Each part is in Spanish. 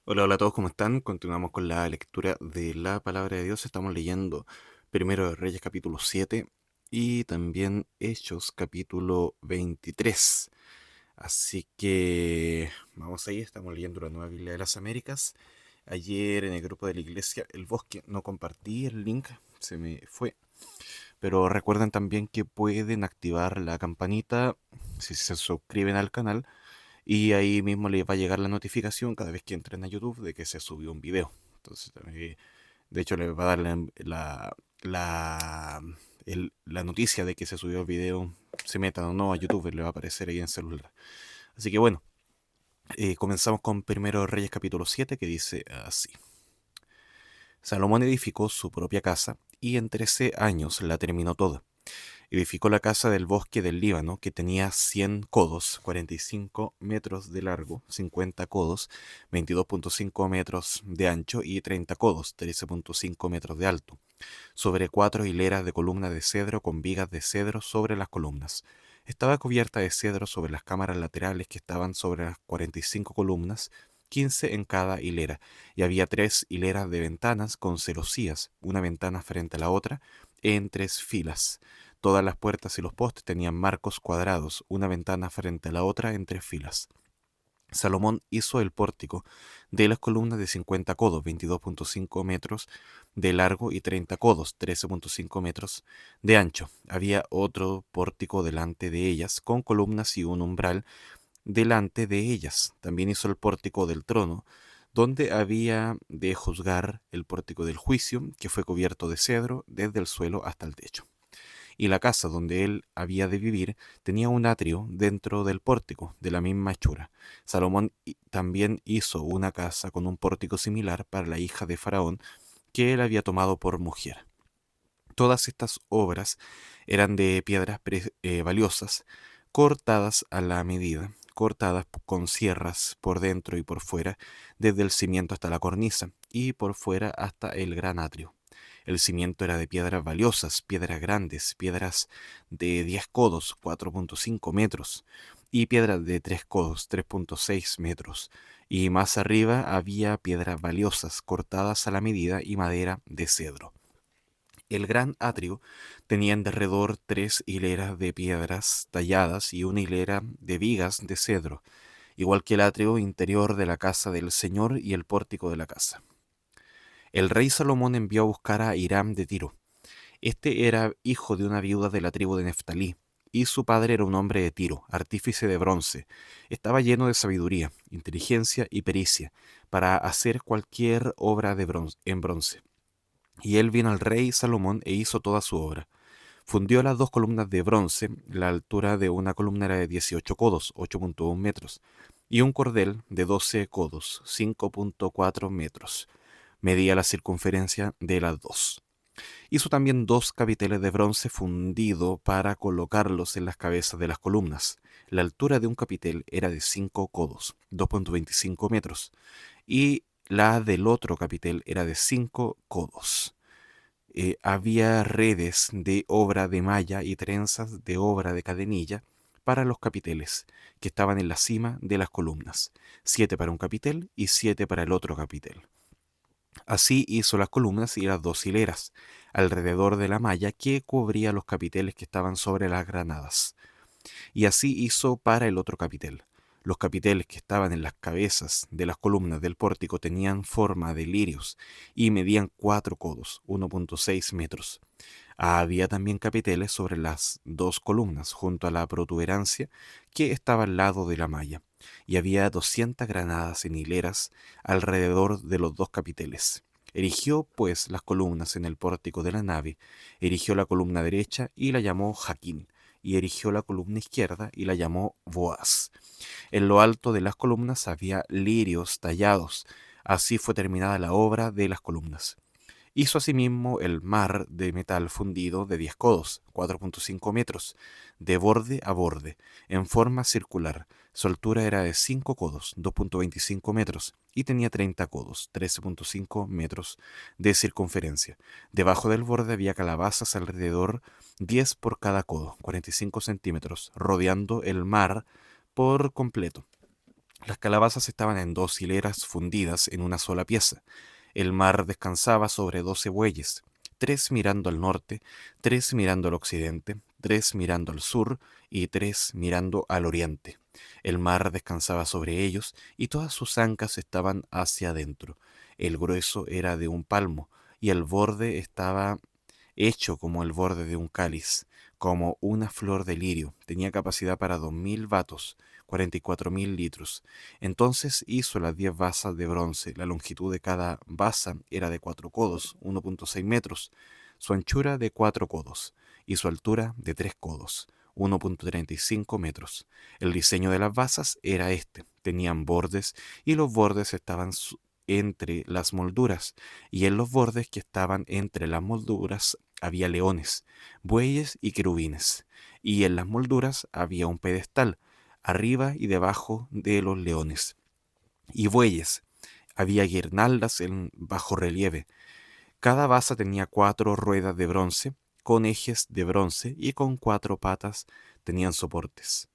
Hola, hola a todos, ¿cómo están? Continuamos con la lectura de la palabra de Dios. Estamos leyendo Primero de Reyes capítulo 7 y también Hechos capítulo 23. Así que vamos ahí, estamos leyendo la Nueva Biblia de las Américas. Ayer en el grupo de la iglesia El Bosque no compartí el link, se me fue. Pero recuerden también que pueden activar la campanita si se suscriben al canal y ahí mismo les va a llegar la notificación cada vez que entren a YouTube de que se subió un video. Entonces, de hecho, les va a dar la, la noticia de que se subió el video, se metan o no a YouTube, le va a aparecer ahí en celular. Así que bueno, comenzamos con Primero de Reyes capítulo 7 que dice así. Salomón edificó su propia casa y en 13 años la terminó toda. Edificó la casa del bosque del Líbano, que tenía 100 codos, 45 metros de largo, 50 codos, 22,5 metros de ancho y 30 codos, 13,5 metros de alto, sobre 4 hileras de columnas de cedro con vigas de cedro sobre las columnas. Estaba cubierta de cedro sobre las cámaras laterales que estaban sobre las 45 columnas, 15 en cada hilera, y había 3 hileras de ventanas con celosías, una ventana frente a la otra, en 3 filas. Todas las puertas y los postes tenían marcos cuadrados, una ventana frente a la otra en 3 filas. Salomón hizo el pórtico de las columnas de 50 codos, 22,5 metros de largo y 30 codos, 13,5 metros de ancho. Había otro pórtico delante de ellas, con columnas y un umbral delante de ellas. También hizo el pórtico del trono, donde había de juzgar, el pórtico del juicio, que fue cubierto de cedro desde el suelo hasta el techo. Y la casa donde él había de vivir tenía un atrio dentro del pórtico, de la misma hechura. Salomón también hizo una casa con un pórtico similar para la hija de Faraón, que él había tomado por mujer. Todas estas obras eran de piedras valiosas, cortadas a la medida, cortadas con sierras por dentro y por fuera, desde el cimiento hasta la cornisa, y por fuera hasta el gran atrio. El cimiento era de piedras valiosas, piedras grandes, piedras de 10 codos, 4,5 metros, y piedras de 3 codos, 3,6 metros. Y más arriba había piedras valiosas, cortadas a la medida, y madera de cedro. El gran atrio tenía en derredor 3 hileras de piedras talladas y una hilera de vigas de cedro, igual que el atrio interior de la casa del Señor y el pórtico de la casa. El rey Salomón envió a buscar a Hiram de Tiro. Este era hijo de una viuda de la tribu de Neftalí, y su padre era un hombre de Tiro, artífice de bronce. Estaba lleno de sabiduría, inteligencia y pericia para hacer cualquier obra en bronce. Y él vino al rey Salomón e hizo toda su obra. Fundió las 2 columnas de bronce, la altura de una columna era de 18 codos, 8,1 metros, y un cordel de 12 codos, 5,4 metros. Medía la circunferencia de las dos. Hizo también 2 capiteles de bronce fundido para colocarlos en las cabezas de las columnas. La altura de un capitel era de 5 codos, 2,25 metros, y la del otro capitel era de 5 codos. Había redes de obra de malla y trenzas de obra de cadenilla para los capiteles, que estaban en la cima de las columnas, 7 para un capitel y 7 para el otro capitel. Así hizo las columnas y las 2 hileras, alrededor de la malla que cubría los capiteles que estaban sobre las granadas. Y así hizo para el otro capitel. Los capiteles que estaban en las cabezas de las columnas del pórtico tenían forma de lirios y medían 4 codos, 1,6 metros. Había también capiteles sobre las 2 columnas, junto a la protuberancia que estaba al lado de la malla, y había 200 granadas en hileras alrededor de los 2 capiteles. Erigió, pues, las columnas en el pórtico de la nave, erigió la columna derecha y la llamó Jaquín, y erigió la columna izquierda y la llamó Boaz. En lo alto de las columnas había lirios tallados. Así fue terminada la obra de las columnas. Hizo asimismo el mar de metal fundido de 10 codos, 4,5 metros, de borde a borde, en forma circular. Su altura era de 5 codos, 2,25 metros, y tenía 30 codos, 13,5 metros de circunferencia. Debajo del borde había calabazas alrededor, 10 por cada codo, 45 centímetros, rodeando el mar por completo. Las calabazas estaban en 2 hileras fundidas en una sola pieza. El mar descansaba sobre 12 bueyes, 3 mirando al norte, 3 mirando al occidente, 3 mirando al sur y 3 mirando al oriente. El mar descansaba sobre ellos y todas sus ancas estaban hacia adentro. El grueso era de un palmo y el borde estaba hecho como el borde de un cáliz, como una flor de lirio. Tenía capacidad para 2000 batos, 44.000 litros. Entonces hizo las 10 basas de bronce. La longitud de cada basa era de 4 codos, 1,6 metros, su anchura de 4 codos y su altura de 3 codos, 1,35 metros. El diseño de las basas era este. Tenían bordes y los bordes estaban entre las molduras, y en los bordes que estaban entre las molduras había leones, bueyes y querubines, y en las molduras había un pedestal, arriba y debajo de los leones y bueyes. Había guirnaldas en bajo relieve. Cada basa tenía 4 ruedas de bronce, con ejes de bronce y con 4 patas tenían soportes.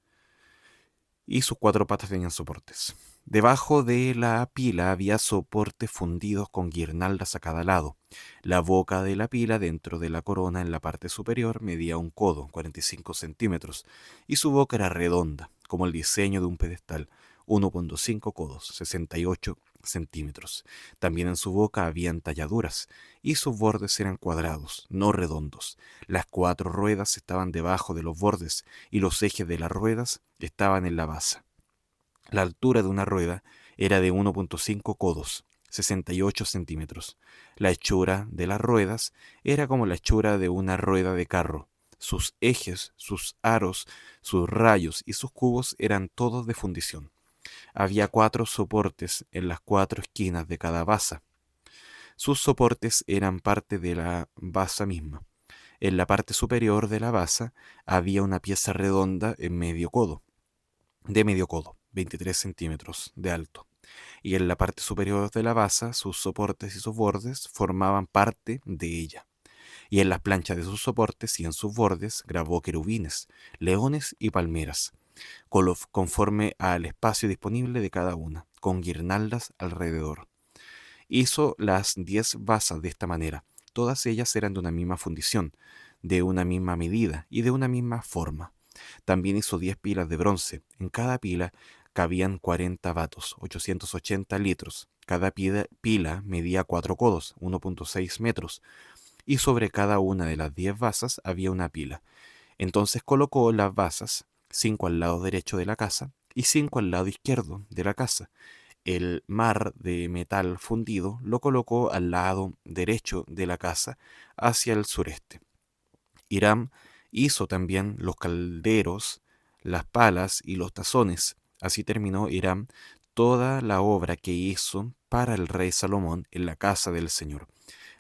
Y sus 4 patas tenían soportes. Debajo de la pila había soportes fundidos con guirnaldas a cada lado. La boca de la pila dentro de la corona en la parte superior medía 1 codo, 45 centímetros, y su boca era redonda, como el diseño de un pedestal, 1,5 codos, 68 centímetros. También en su boca habían talladuras, y sus bordes eran cuadrados, no redondos. Las 4 ruedas estaban debajo de los bordes, y los ejes de las ruedas estaban en la base. La altura de una rueda era de 1,5 codos, 68 centímetros. La hechura de las ruedas era como la hechura de una rueda de carro. Sus ejes, sus aros, sus rayos y sus cubos eran todos de fundición. Había 4 soportes en las 4 esquinas de cada basa. Sus soportes eran parte de la basa misma. En la parte superior de la basa había una pieza redonda en medio codo, 23 centímetros de alto. Y en la parte superior de la basa, sus soportes y sus bordes formaban parte de ella. Y en las planchas de sus soportes y en sus bordes grabó querubines, leones y palmeras, conforme al espacio disponible de cada una, con guirnaldas alrededor. Hizo las 10 basas de esta manera. Todas ellas eran de una misma fundición, de una misma medida y de una misma forma. También hizo 10 pilas de bronce. En cada pila cabían 40 batos, 880 litros. Cada pila medía 4 codos, 1,6 metros, y sobre cada una de las 10 basas había una pila. Entonces colocó las basas, 5 al lado derecho de la casa y 5 al lado izquierdo de la casa. El mar de metal fundido lo colocó al lado derecho de la casa, hacia el sureste. Hiram hizo también los calderos, las palas y los tazones. Así terminó Hiram toda la obra que hizo para el rey Salomón en la casa del Señor.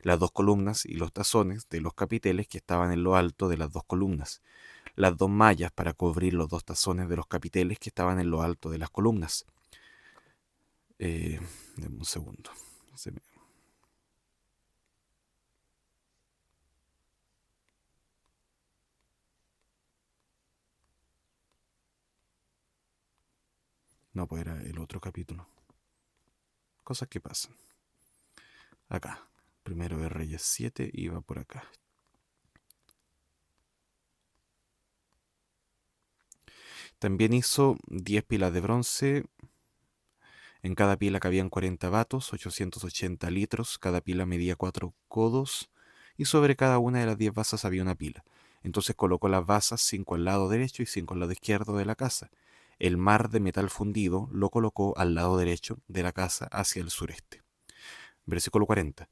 Las 2 columnas y los tazones de los capiteles que estaban en lo alto de las 2 columnas. Las 2 mallas para cubrir los 2 tazones de los capiteles que estaban en lo alto de las columnas. Deme un segundo. No, pues era el otro capítulo. Cosas que pasan. Acá. Primero de Reyes 7 y va por acá. También hizo 10 pilas de bronce. En cada pila cabían 40 batos, 880 litros. Cada pila medía 4 codos. Y sobre cada una de las 10 basas había una pila. Entonces colocó las basas 5 al lado derecho y 5 al lado izquierdo de la casa. El mar de metal fundido lo colocó al lado derecho de la casa hacia el sureste. Versículo 40.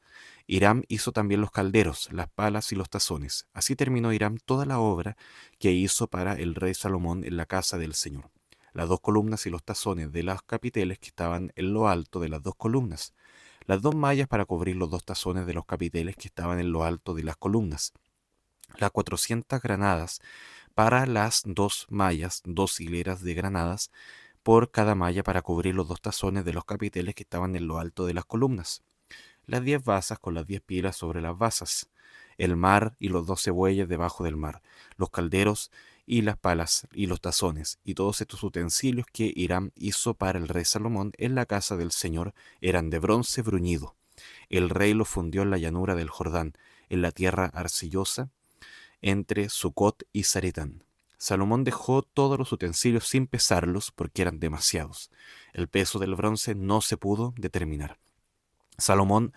Hiram hizo también los calderos, las palas y los tazones. Así terminó Hiram toda la obra que hizo para el rey Salomón en la casa del Señor. Las 2 columnas y los tazones de los capiteles que estaban en lo alto de las 2 columnas. Las 2 mallas para cubrir los 2 tazones de los capiteles que estaban en lo alto de las columnas. Las 400 granadas para las 2 mallas, 2 hileras de granadas por cada malla para cubrir los 2 tazones de los capiteles que estaban en lo alto de las columnas. Las 10 basas con las 10 pilas sobre las basas, el mar y los 12 bueyes debajo del mar, los calderos y las palas y los tazones y todos estos utensilios que Hiram hizo para el rey Salomón en la casa del Señor eran de bronce bruñido. El rey los fundió en la llanura del Jordán, en la tierra arcillosa, entre Sucot y Zaretán. Salomón dejó todos los utensilios sin pesarlos porque eran demasiados. El peso del bronce no se pudo determinar. Salomón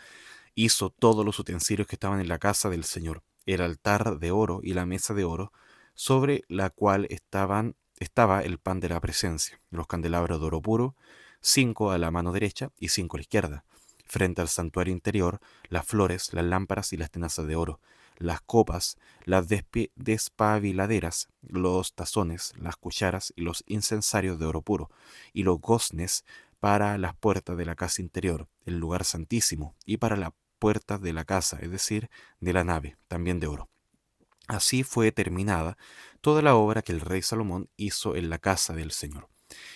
hizo todos los utensilios que estaban en la casa del Señor, el altar de oro y la mesa de oro, sobre la cual estaba el pan de la presencia, los candelabros de oro puro, 5 a la mano derecha y 5 a la izquierda. Frente al santuario interior, las flores, las lámparas y las tenazas de oro, las copas, las despabiladeras, los tazones, las cucharas y los incensarios de oro puro, y los goznes para las puertas de la casa interior, el lugar santísimo, y para las puertas de la casa, es decir, de la nave, también de oro. Así fue terminada toda la obra que el rey Salomón hizo en la casa del Señor.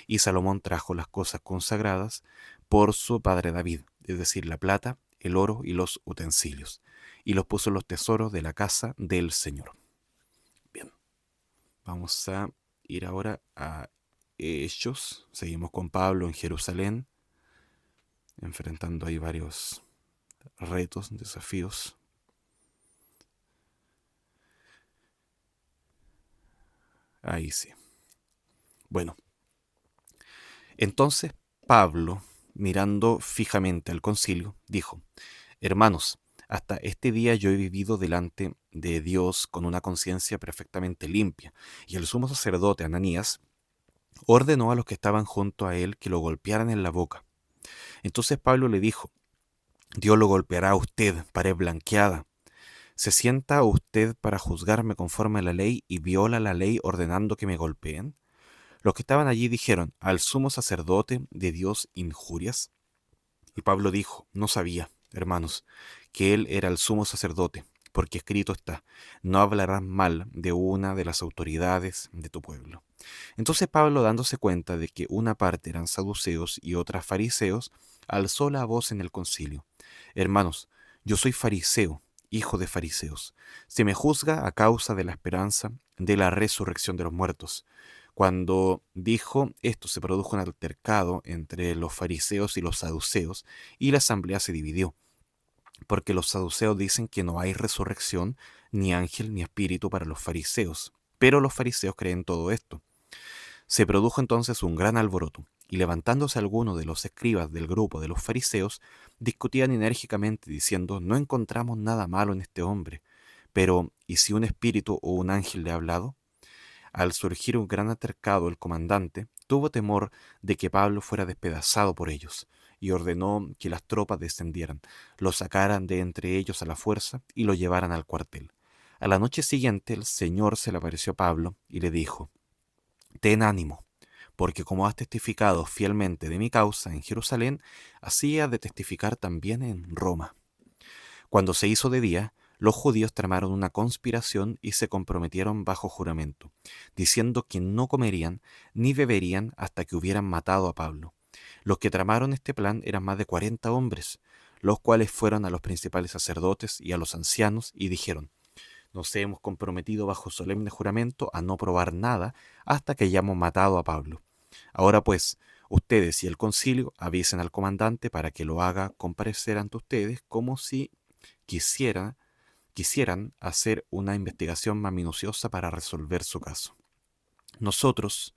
Y Salomón trajo las cosas consagradas por su padre David, es decir, la plata, el oro y los utensilios, y los puso en los tesoros de la casa del Señor. Bien, vamos a ir ahora a Hechos. Seguimos con Pablo en Jerusalén, enfrentando ahí varios retos, desafíos. Ahí sí. Bueno, entonces Pablo, mirando fijamente al concilio, dijo: Hermanos, hasta este día yo he vivido delante de Dios con una conciencia perfectamente limpia. Y el sumo sacerdote Ananías ordenó a los que estaban junto a él que lo golpearan en la boca. Entonces Pablo le dijo: Dios lo golpeará a usted, pared blanqueada. ¿Se sienta usted para juzgarme conforme a la ley y viola la ley ordenando que me golpeen? Los que estaban allí dijeron: ¿Al sumo sacerdote de Dios injurias? Y Pablo dijo: No sabía, hermanos, que él era el sumo sacerdote, porque escrito está: no hablarás mal de una de las autoridades de tu pueblo. Entonces Pablo, dándose cuenta de que una parte eran saduceos y otra fariseos, alzó la voz en el concilio: Hermanos, yo soy fariseo, hijo de fariseos. Se me juzga a causa de la esperanza de la resurrección de los muertos. Cuando dijo esto, se produjo un altercado entre los fariseos y los saduceos, y la asamblea se dividió, porque los saduceos dicen que no hay resurrección, ni ángel, ni espíritu para los fariseos, pero los fariseos creen todo esto. Se produjo entonces un gran alboroto, y levantándose algunos de los escribas del grupo de los fariseos, discutían enérgicamente diciendo: No encontramos nada malo en este hombre, pero ¿y si un espíritu o un ángel le ha hablado? Al surgir un gran altercado, el comandante tuvo temor de que Pablo fuera despedazado por ellos, y ordenó que las tropas descendieran, lo sacaran de entre ellos a la fuerza y lo llevaran al cuartel. A la noche siguiente el Señor se le apareció a Pablo y le dijo: Ten ánimo, porque como has testificado fielmente de mi causa en Jerusalén, así has de testificar también en Roma. Cuando se hizo de día, los judíos tramaron una conspiración y se comprometieron bajo juramento, diciendo que no comerían ni beberían hasta que hubieran matado a Pablo. Los que tramaron este plan eran más de 40 hombres, los cuales fueron a los principales sacerdotes y a los ancianos y dijeron: Nos hemos comprometido bajo solemne juramento a no probar nada hasta que hayamos matado a Pablo. Ahora pues, ustedes y el concilio avisen al comandante para que lo haga comparecer ante ustedes, como si quisieran hacer una investigación más minuciosa para resolver su caso. Nosotros,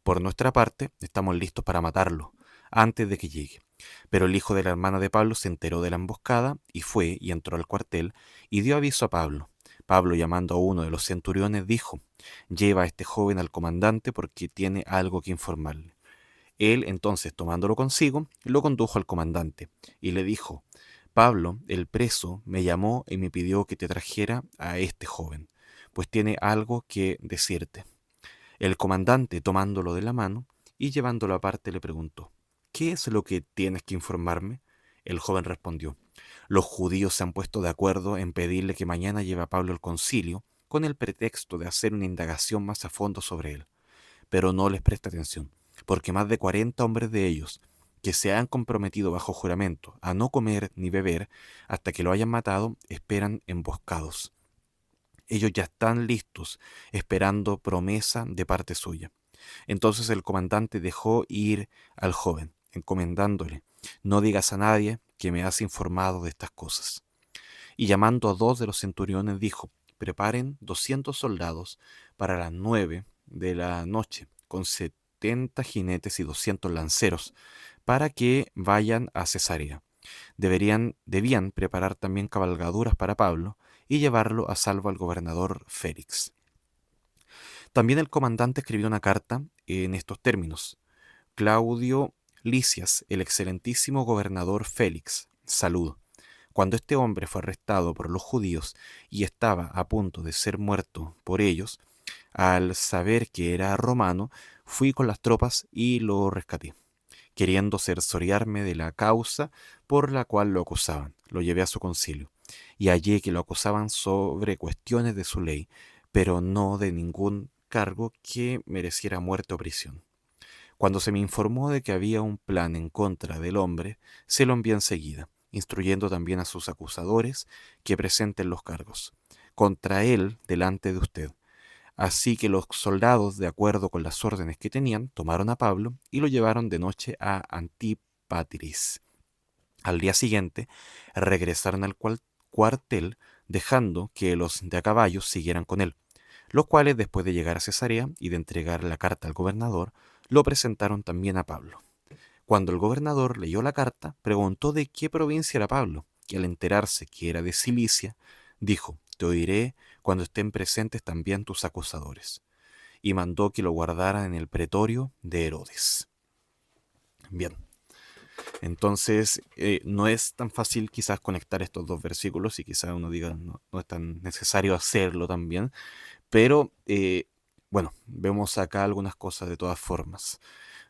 por nuestra parte, estamos listos para matarlo antes de que llegue. Pero el hijo de la hermana de Pablo se enteró de la emboscada y fue y entró al cuartel y dio aviso a Pablo. Pablo, llamando a uno de los centuriones, dijo: Lleva a este joven al comandante porque tiene algo que informarle. Él entonces, tomándolo consigo, lo condujo al comandante y le dijo: Pablo, el preso, me llamó y me pidió que te trajera a este joven, pues tiene algo que decirte. El comandante, tomándolo de la mano y llevándolo aparte, le preguntó: ¿Qué es lo que tienes que informarme? El joven respondió: Los judíos se han puesto de acuerdo en pedirle que mañana lleve a Pablo al concilio con el pretexto de hacer una indagación más a fondo sobre él. Pero no les presta atención, porque más de 40 hombres de ellos, que se han comprometido bajo juramento a no comer ni beber hasta que lo hayan matado, esperan emboscados. Ellos ya están listos, esperando promesa de parte suya. Entonces el comandante dejó ir al joven, encomendándole: no digas a nadie que me has informado de estas cosas. Y llamando a 2 de los centuriones dijo: preparen 200 soldados para las 9 de la noche, con 70 jinetes y 200 lanceros, para que vayan a Cesarea. Debían preparar también cabalgaduras para Pablo y llevarlo a salvo al gobernador Félix. También el comandante escribió una carta en estos términos: Claudio Lisias, el excelentísimo gobernador Félix, saludo. Cuando este hombre fue arrestado por los judíos y estaba a punto de ser muerto por ellos, al saber que era romano, fui con las tropas y lo rescaté. Queriendo cerciorarme de la causa por la cual lo acusaban, lo llevé a su concilio, y hallé que lo acusaban sobre cuestiones de su ley, pero no de ningún cargo que mereciera muerte o prisión. Cuando se me informó de que había un plan en contra del hombre, se lo envié enseguida, instruyendo también a sus acusadores que presenten los cargos contra él delante de usted. Así que los soldados, de acuerdo con las órdenes que tenían, tomaron a Pablo y lo llevaron de noche a Antípatris. Al día siguiente regresaron al cuartel, dejando que los de a caballo siguieran con él, los cuales, después de llegar a Cesarea y de entregar la carta al gobernador, lo presentaron también a Pablo. Cuando el gobernador leyó la carta, preguntó de qué provincia era Pablo, y al enterarse que era de Cilicia, dijo: te oiré cuando estén presentes también tus acusadores. Y mandó que lo guardaran en el pretorio de Herodes. Bien, entonces no es tan fácil quizás conectar estos dos versículos, y quizás uno diga no es tan necesario hacerlo también, pero bueno, vemos acá algunas cosas de todas formas.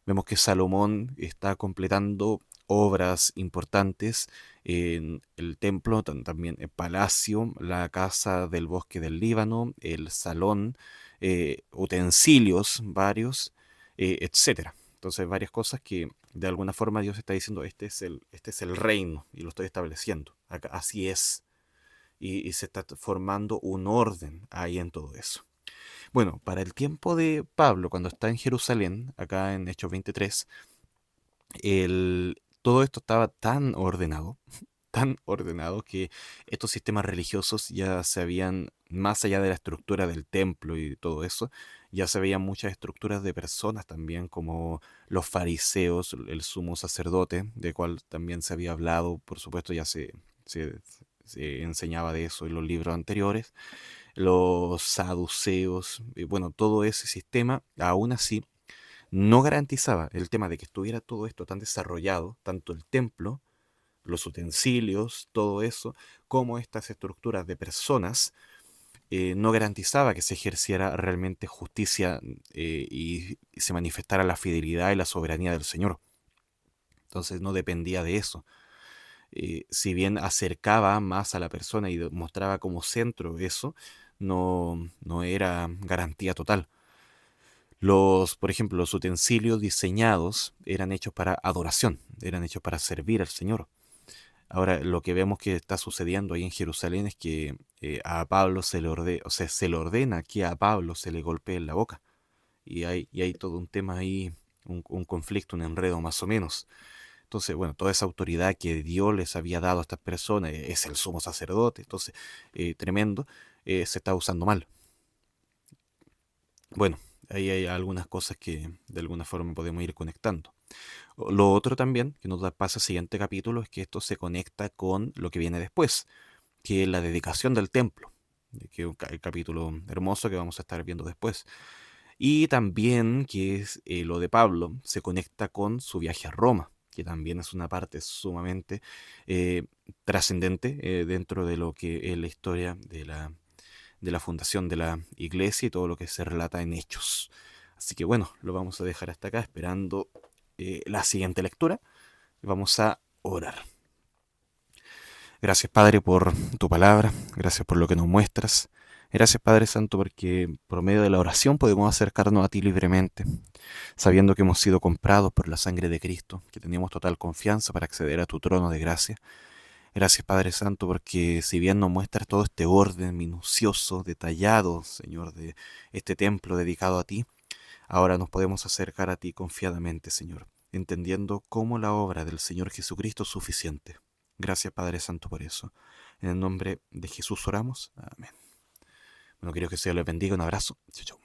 Vemos que Salomón está completando obras importantes en el templo, también el palacio, la casa del bosque del Líbano, el salón, utensilios varios, etcétera. Entonces, varias cosas que de alguna forma Dios está diciendo: este es el reino y lo estoy estableciendo. Así es. Y se está formando un orden ahí en todo eso. Bueno, para el tiempo de Pablo, cuando está en Jerusalén, acá en Hechos 23, todo esto estaba tan ordenado que estos sistemas religiosos ya se habían, más allá de la estructura del templo y todo eso, ya se veían muchas estructuras de personas también, como los fariseos, el sumo sacerdote, de cual también se había hablado, por supuesto ya se, se enseñaba de eso en los libros anteriores, los saduceos, bueno, todo ese sistema, aún así, no garantizaba el tema de que estuviera todo esto tan desarrollado, tanto el templo, los utensilios, todo eso, como estas estructuras de personas, no garantizaba que se ejerciera realmente justicia y se manifestara la fidelidad y la soberanía del Señor. Entonces no dependía de eso. Si bien acercaba más a la persona y mostraba como centro eso, no era garantía total. Por ejemplo, los utensilios diseñados eran hechos para adoración, eran hechos para servir al Señor. Ahora, lo que vemos que está sucediendo ahí en Jerusalén es que a Pablo se le ordena que a Pablo se le golpee en la boca. Y hay todo un tema ahí, un conflicto, un enredo más o menos. Entonces, bueno, toda esa autoridad que Dios les había dado a estas personas, es el sumo sacerdote, entonces, tremendo, se está usando mal. Bueno, ahí hay algunas cosas que de alguna forma podemos ir conectando. Lo otro también que nos pasa al siguiente capítulo es que esto se conecta con lo que viene después, que es la dedicación del templo, que es el capítulo hermoso que vamos a estar viendo después. Y también que es lo de Pablo se conecta con su viaje a Roma, que también es una parte sumamente eh, trascendente dentro de lo que es la historia de la fundación de la iglesia y todo lo que se relata en Hechos. Así que bueno, lo vamos a dejar hasta acá esperando la siguiente lectura. Vamos a orar. Gracias, Padre, por tu palabra. Gracias por lo que nos muestras. Gracias, Padre Santo, porque por medio de la oración podemos acercarnos a ti libremente, sabiendo que hemos sido comprados por la sangre de Cristo, que tenemos total confianza para acceder a tu trono de gracia. Gracias, Padre Santo, porque si bien nos muestras todo este orden minucioso, detallado, Señor, de este templo dedicado a ti, ahora nos podemos acercar a ti confiadamente, Señor, entendiendo cómo la obra del Señor Jesucristo es suficiente. Gracias, Padre Santo, por eso. En el nombre de Jesús oramos. Amén. Bueno, quiero que el Señor les bendiga. Un abrazo. Chau, chau.